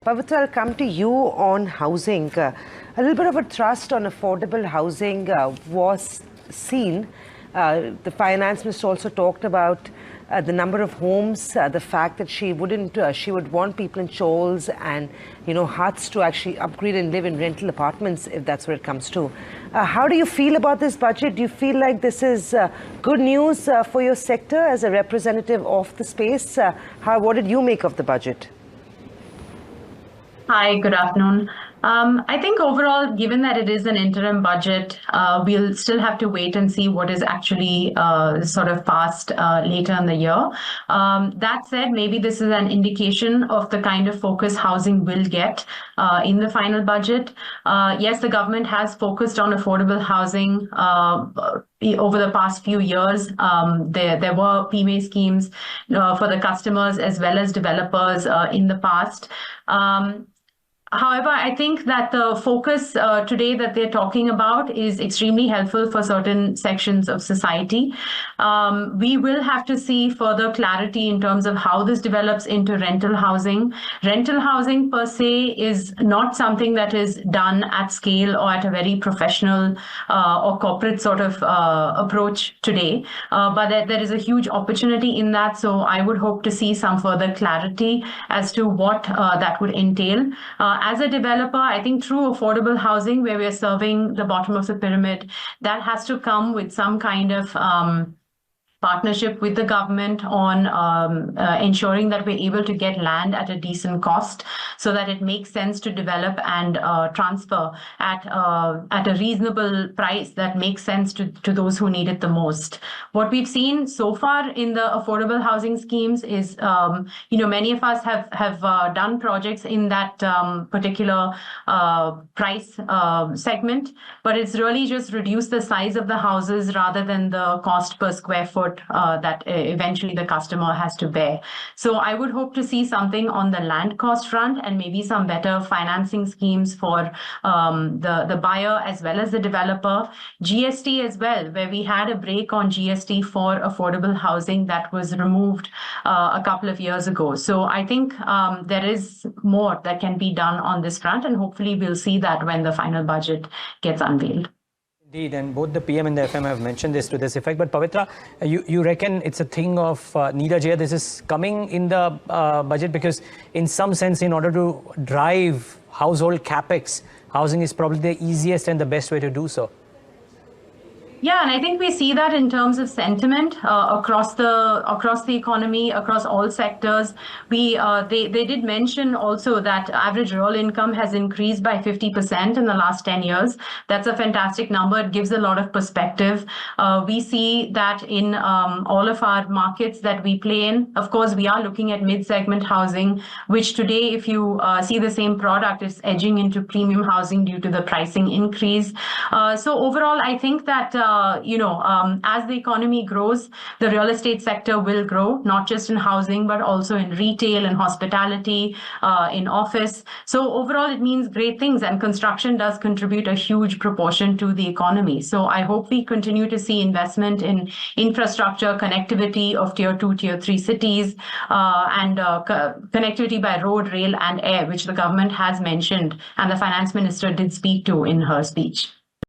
Pavitra, I'll come to you on housing. A little bit of a thrust on affordable housing was seen. The finance minister also talked about the number of homes, the fact that she would want people in shoals and, huts to actually upgrade and live in rental apartments if that's what it comes to. How do you feel about this budget? Do you feel like this is good news for your sector as a representative of the space? What did you make of the budget? Hi, good afternoon. I think overall, given that it is an interim budget, we'll still have to wait and see what is actually sort of passed later in the year. That said, maybe this is an indication of the kind of focus housing will get in the final budget. Yes, the government has focused on affordable housing over the past few years. There were PMA schemes for the customers as well as developers in the past. However, I think that the focus today that they're talking about is extremely helpful for certain sections of society. We will have to see further clarity in terms of how this develops into rental housing. Rental housing per se is not something that is done at scale or at a very professional or corporate sort of approach today. But there is a huge opportunity in that. So I would hope to see some further clarity as to what that would entail. As a developer, I think through affordable housing, where we are serving the bottom of the pyramid, that has to come with some kind of partnership with the government on ensuring that we're able to get land at a decent cost so that it makes sense to develop and transfer at a reasonable price that makes sense to those who need it the most. What we've seen so far in the affordable housing schemes is, many of us have done projects in that particular price segment, but it's really just reduced the size of the houses rather than the cost per square foot that eventually the customer has to bear. So I would hope to see something on the land cost front and maybe some better financing schemes for the buyer as well as the developer. GST as well, where we had a break on GST for affordable housing that was removed a couple of years ago. So I think there is more that can be done on this front, and hopefully we'll see that when the final budget gets unveiled. Indeed, and both the PM and the FM have mentioned this to this effect. But Pavitra, you reckon it's a thing of neither Jaya, this is coming in the budget because in some sense, in order to drive household capex, housing is probably the easiest and the best way to do so. Yeah, and I think we see that in terms of sentiment across the economy, across all sectors. They did mention also that average real income has increased by 50% in the last 10 years. That's a fantastic number. It gives a lot of perspective. We see that in all of our markets that we play in. Of course, we are looking at mid-segment housing, which today, if you see the same product, is edging into premium housing due to the pricing increase. So overall, I think that as the economy grows, the real estate sector will grow, not just in housing, but also in retail and hospitality, in office. So overall, it means great things, and construction does contribute a huge proportion to the economy. So I hope we continue to see investment in infrastructure, connectivity of tier 2, tier 3 cities, and connectivity by road, rail, and air, which the government has mentioned, and the finance minister did speak to in her speech.